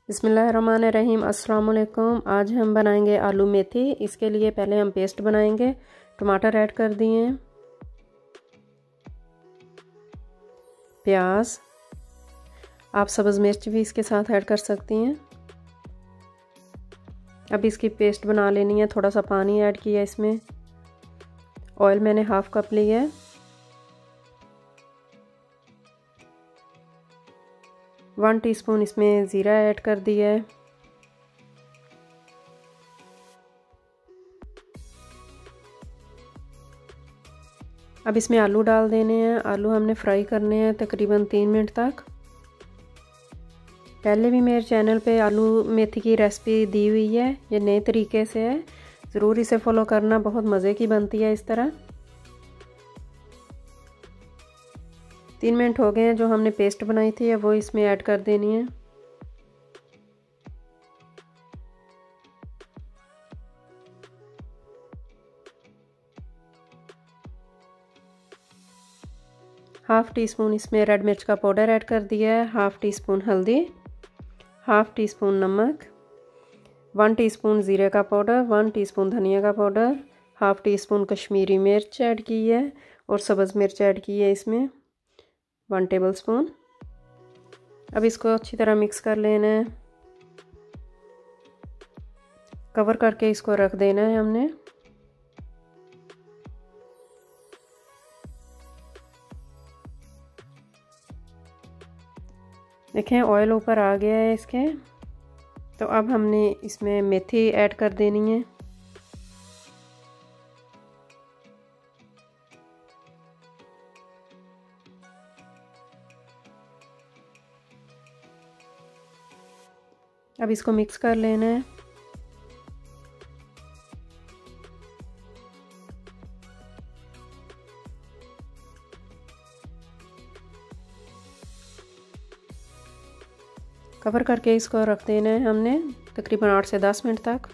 बिस्मिल्लाहिर्रहमानिर्रहीम। अस्सलाम वालेकुम। आज हम बनाएंगे आलू मेथी। इसके लिए पहले हम पेस्ट बनाएंगे। टमाटर ऐड कर दिए, प्याज, आप सब्ज़ मिर्च भी इसके साथ ऐड कर सकती हैं। अब इसकी पेस्ट बना लेनी है। थोड़ा सा पानी ऐड किया इसमें। ऑयल मैंने हाफ कप लिया है। 1 टीस्पून इसमें ज़ीरा ऐड कर दिया है। अब इसमें आलू डाल देने हैं। आलू हमने फ्राई करने हैं तकरीबन 3 मिनट तक। पहले भी मेरे चैनल पे आलू मेथी की रेसिपी दी हुई है, ये नए तरीके से है, ज़रूर इसे फॉलो करना, बहुत मज़े की बनती है इस तरह। 3 मिनट हो गए हैं। जो हमने पेस्ट बनाई थी वो इसमें ऐड कर देनी है। हाफ़ टी स्पून इसमें रेड मिर्च का पाउडर ऐड कर दिया है। हाफ़ टी स्पून हल्दी, हाफ़ टी स्पून नमक, 1 टीस्पून ज़ीरे का पाउडर, 1 टीस्पून धनिया का powder, half tea spoon Kashmiri मिर्च ऐड की है और सब्ज़ मिर्च ऐड की है इसमें 1 टेबल स्पून। अब इसको अच्छी तरह मिक्स कर लेना है। कवर करके इसको रख देना है हमने। देखें ऑयल ऊपर आ गया है इसके। तो अब हमने इसमें मेथी ऐड कर देनी है। अब इसको मिक्स कर लेना है। कवर करके इसको रख देना है हमने तकरीबन 8 से 10 मिनट तक।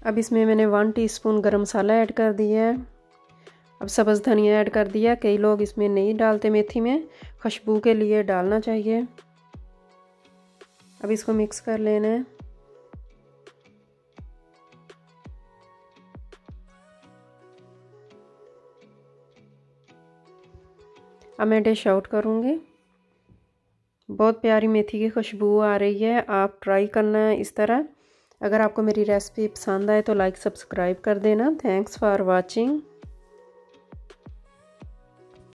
अब इसमें मैंने 1 टीस्पून गरम मसाला ऐड कर दिया है। अब सब्ज़ धनिया ऐड कर दिया। कई लोग इसमें नहीं डालते, मेथी में खुशबू के लिए डालना चाहिए। अब इसको मिक्स कर लेना है। अब मैं डिश आउट करूँगी। बहुत प्यारी मेथी की खुशबू आ रही है। आप ट्राई करना है इस तरह। अगर आपको मेरी रेसिपी पसंद आए तो लाइक सब्सक्राइब कर देना। Thanks for watching.